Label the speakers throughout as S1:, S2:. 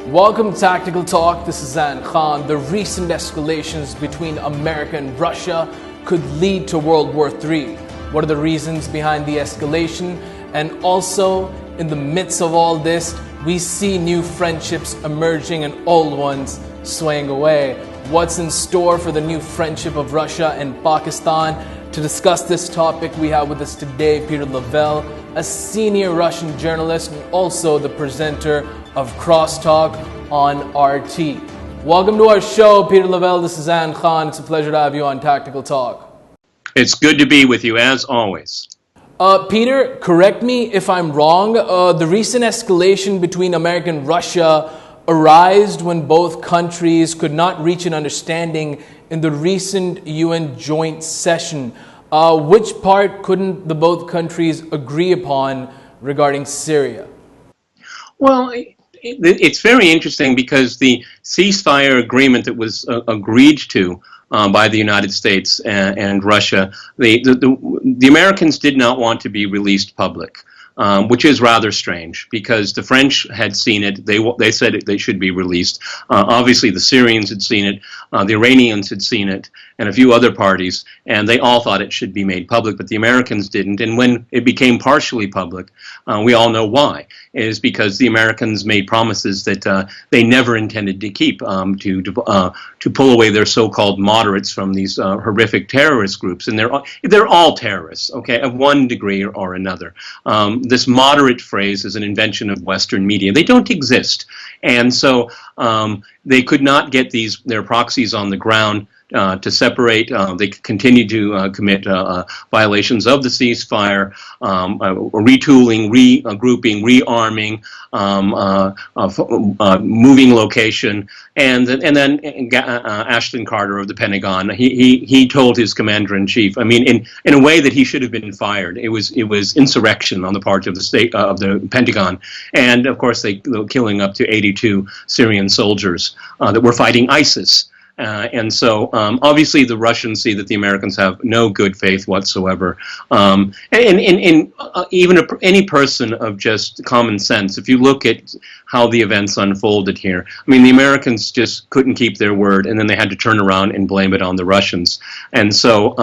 S1: Welcome to Tactical Talk. This is Zain. The recent escalations between America and Russia could lead to World War III. What are the reasons behind the escalation? And also, in the midst of all this, we see new friendships emerging and old ones swaying away. What's in store for the new friendship of Russia and Pakistan? To discuss this topic, we have with us today Peter Lavelle, a senior Russian journalist and also the presenter of Crosstalk on RT. Welcome to our show, Peter Lavelle. This is Zain Khan. It's a pleasure to have you on Tactical Talk.
S2: It's good to be with you, as always.
S1: Peter, correct me if I'm wrong. The recent escalation between America and Russia arose when both countries could not reach an understanding in the recent UN joint session. Which part couldn't the both countries agree upon regarding Syria?
S2: Well, it's very interesting because the ceasefire agreement that was agreed to by the United States and Russia, the Americans did not want to be released public. Which is rather strange because the French had seen it. They said they should be released. Obviously, the Syrians had seen it. The Iranians had seen it, and a few other parties, and they all thought it should be made public, but the Americans didn't. And when it became partially public, we all know why. It is because the Americans made promises that they never intended to keep to pull away their so-called moderates from these horrific terrorist groups, and they're all terrorists, okay, of one degree or another. This moderate phrase is an invention of Western media. They don't exist. And so they could not get their proxies on the ground to separate. They continued to commit violations of the ceasefire, retooling, regrouping, rearming, moving location, and then Ashton Carter of the Pentagon. He told his commander-in-chief, I mean, in a way that he should have been fired. It was insurrection on the part of the state of the Pentagon, and of course they killing up to 82 Syrian soldiers that were fighting ISIS. And so, obviously, the Russians see that the Americans have no good faith whatsoever. And even any person of just common sense, if you look at how the events unfolded here, I mean, the Americans just couldn't keep their word, and then they had to turn around and blame it on the Russians. And so,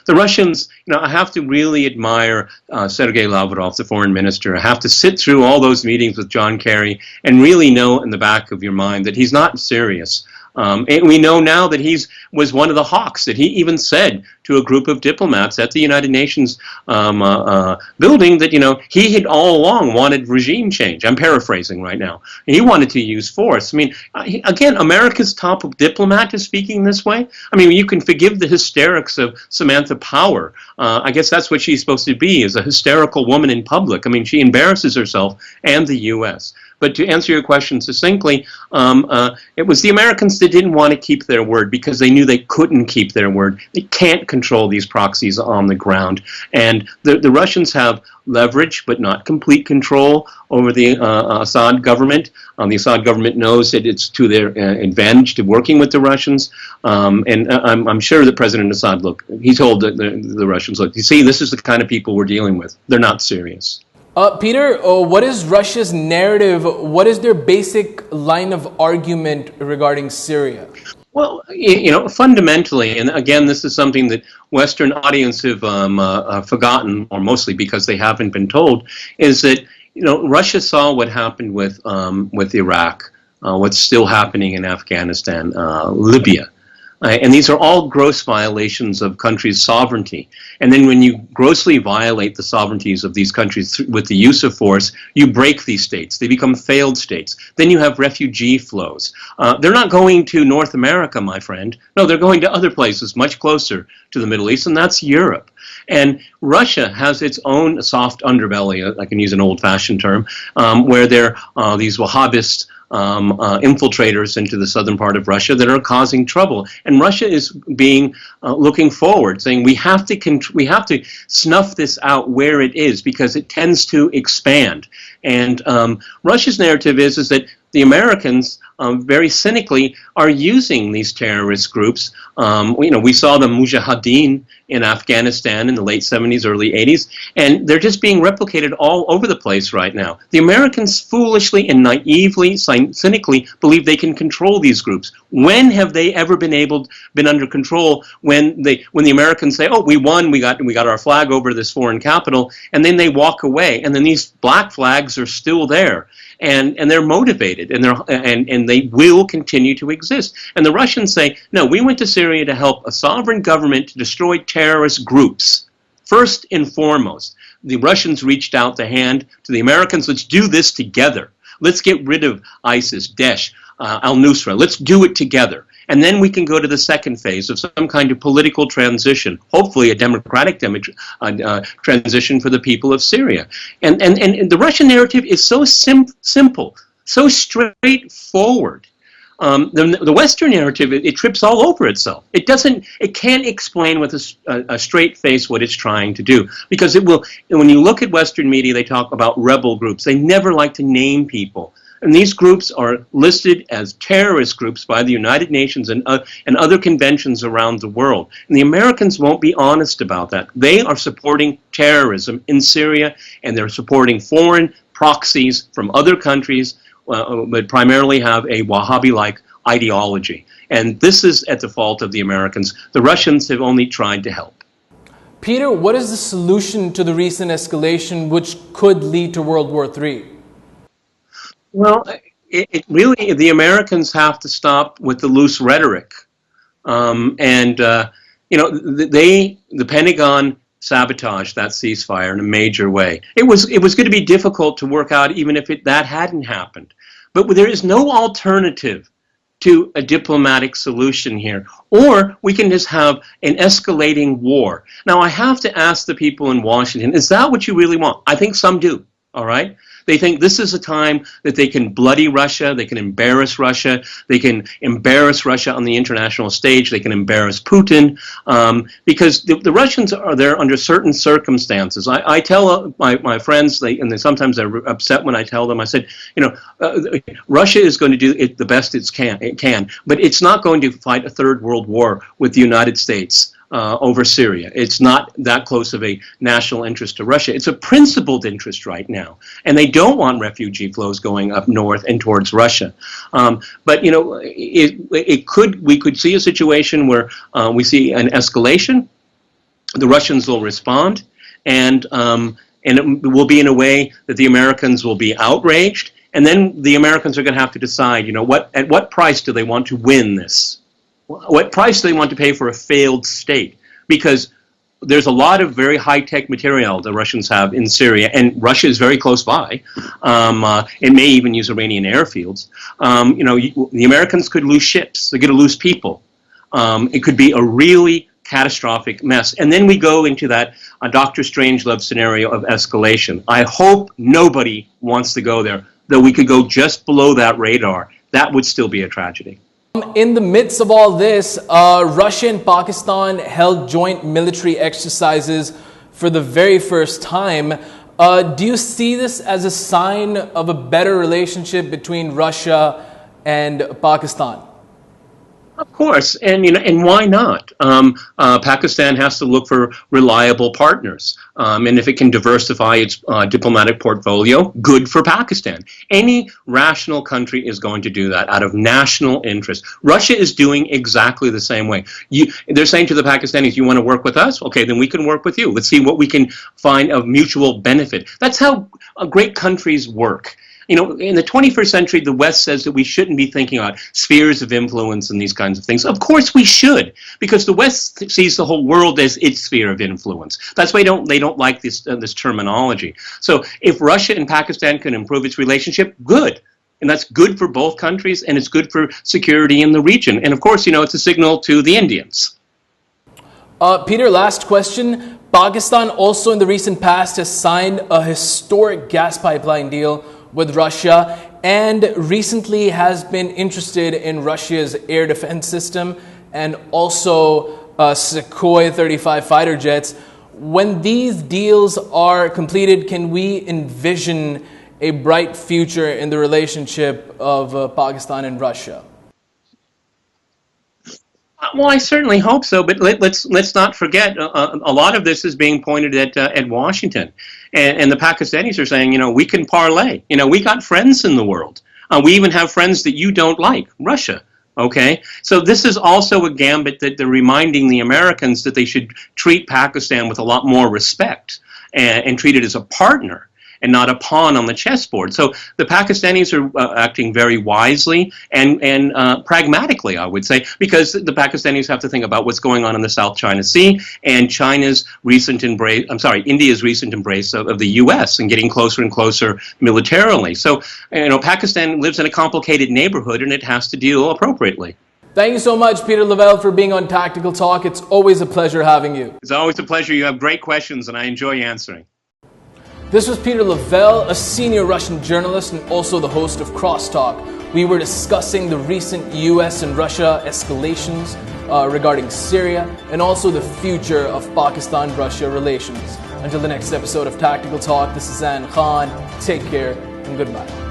S2: the Russians, I have to really admire Sergei Lavrov, the foreign minister. I have to sit through all those meetings with John Kerry and really know in the back of your mind that he's not serious. And we know now that he was one of the hawks, that he even said to a group of diplomats at the United Nations building that, he had all along wanted regime change. I'm paraphrasing right now. He wanted to use force. I mean, again, America's top diplomat is speaking this way. I mean, you can forgive the hysterics of Samantha Power. I guess that's what she's supposed to be, is a hysterical woman in public. I mean, she embarrasses herself and the U.S. But to answer your question succinctly, it was the Americans that didn't want to keep their word because they knew they couldn't keep their word. They can't control these proxies on the ground. And the Russians have leverage, but not complete control over the Assad government. The Assad government knows that it's to their advantage to working with the Russians. And I'm sure that President Assad, he told the Russians, look, you see, this is the kind of people we're dealing with. They're not serious.
S1: Peter, what is Russia's narrative? What is their basic line of argument regarding Syria?
S2: Well, fundamentally, and again, this is something that Western audiences have forgotten, or mostly because they haven't been told, is that Russia saw what happened with Iraq, what's still happening in Afghanistan, Libya. And these are all gross violations of countries' sovereignty. And then when you grossly violate the sovereignties of these countries with the use of force, you break these states. They become failed states. Then you have refugee flows. They're not going to North America, my friend. No, they're going to other places much closer to the Middle East, and that's Europe. And Russia has its own soft underbelly, I can use an old-fashioned term, where there are these Wahhabist infiltrators into the southern part of Russia that are causing trouble. And Russia is looking forward, saying we have to snuff this out where it is because it tends to expand. And Russia's narrative is that the Americans very cynically are using these terrorist groups. We saw the Mujahideen in Afghanistan in the late 70s, early 80s, and they're just being replicated all over the place right now. The Americans foolishly and naively, cynically believe they can control these groups. When have they ever been under control? When the Americans say, "Oh, we won, we got our flag over this foreign capital," and then they walk away, and then these black flags are still there. And they're motivated, and they will continue to exist. And the Russians say, no, we went to Syria to help a sovereign government to destroy terrorist groups. First and foremost, the Russians reached out the hand to the Americans. Let's do this together. Let's get rid of ISIS, Daesh, al-Nusra. Let's do it together. And then we can go to the second phase of some kind of political transition, hopefully a democratic transition for the people of Syria. And the Russian narrative is so simple, so straightforward. The Western narrative, it trips all over itself. It can't explain with a straight face what it's trying to do. Because when you look at Western media, they talk about rebel groups. They never like to name people. And these groups are listed as terrorist groups by the United Nations and other conventions around the world. And the Americans won't be honest about that. They are supporting terrorism in Syria, and they're supporting foreign proxies from other countries, but primarily have a Wahhabi-like ideology. And this is at the fault of the Americans. The Russians have only tried to help.
S1: Peter, what is the solution to the recent escalation which could lead to World War III?
S2: Well, it really, the Americans have to stop with the loose rhetoric. The Pentagon sabotaged that ceasefire in a major way. It was going to be difficult to work out even if that hadn't happened. But there is no alternative to a diplomatic solution here. Or we can just have an escalating war. Now, I have to ask the people in Washington, is that what you really want? I think some do, all right? They think this is a time that they can bloody Russia, they can embarrass Russia on the international stage, they can embarrass Putin, because the Russians are there under certain circumstances. I tell my friends, sometimes they're upset when I tell them, I said, Russia is going to do the best it can, but it's not going to fight a third world war with the United States. Over Syria. It's not that close of a national interest to Russia. It's a principled interest right now. And they don't want refugee flows going up north and towards Russia. But, we could see a situation where we see an escalation. The Russians will respond, and it will be in a way that the Americans will be outraged. And then the Americans are going to have to decide, at what price do they want to win this? What price do they want to pay for a failed state? Because there's a lot of very high-tech material the Russians have in Syria, and Russia is very close by. It may even use Iranian airfields. The Americans could lose ships. They're going to lose people. It could be a really catastrophic mess. And then we go into that Dr. Strangelove scenario of escalation. I hope nobody wants to go there, though we could go just below that radar. That would still be a tragedy.
S1: In the midst of all this, Russia and Pakistan held joint military exercises for the very first time. Do you see this as a sign of a better relationship between Russia and Pakistan?
S2: Of course, and why not? Pakistan has to look for reliable partners, and if it can diversify its diplomatic portfolio, good for Pakistan. Any rational country is going to do that out of national interest. Russia is doing exactly the same way. They're saying to the Pakistanis, "You want to work with us? Okay, then we can work with you. Let's see what we can find of mutual benefit." That's how great countries work. In the 21st century, the West says that we shouldn't be thinking about spheres of influence and these kinds of things. Of course we should, because the West sees the whole world as its sphere of influence. That's why they don't like this terminology. So if Russia and Pakistan can improve its relationship, good. And that's good for both countries, and it's good for security in the region. And of course, it's a signal to the Indians.
S1: Peter, last question. Pakistan also in the recent past has signed a historic gas pipeline deal with Russia, and recently has been interested in Russia's air defense system and also Sukhoi 35 fighter jets. When these deals are completed, can we envision a bright future in the relationship of Pakistan and Russia?
S2: Well, I certainly hope so, but let's not forget a lot of this is being pointed at Washington, and the Pakistanis are saying, we can parlay. We got friends in the world. We even have friends that you don't like, Russia. Okay, so this is also a gambit that they're reminding the Americans that they should treat Pakistan with a lot more respect and treat it as a partner and not a pawn on the chessboard. So the Pakistanis are acting very wisely and pragmatically, I would say, because the Pakistanis have to think about what's going on in the South China Sea and India's recent embrace of the U.S. and getting closer and closer militarily. So, Pakistan lives in a complicated neighborhood and it has to deal appropriately.
S1: Thank you so much, Peter Lavelle, for being on Tactical Talk. It's always a pleasure having you.
S2: It's always a pleasure. You have great questions and I enjoy answering.
S1: This was Peter Lavelle, a senior Russian journalist and also the host of Crosstalk. We were discussing the recent US and Russia escalations regarding Syria and also the future of Pakistan-Russia relations. Until the next episode of Tactical Talk, this is Zain Khan. Take care and goodbye.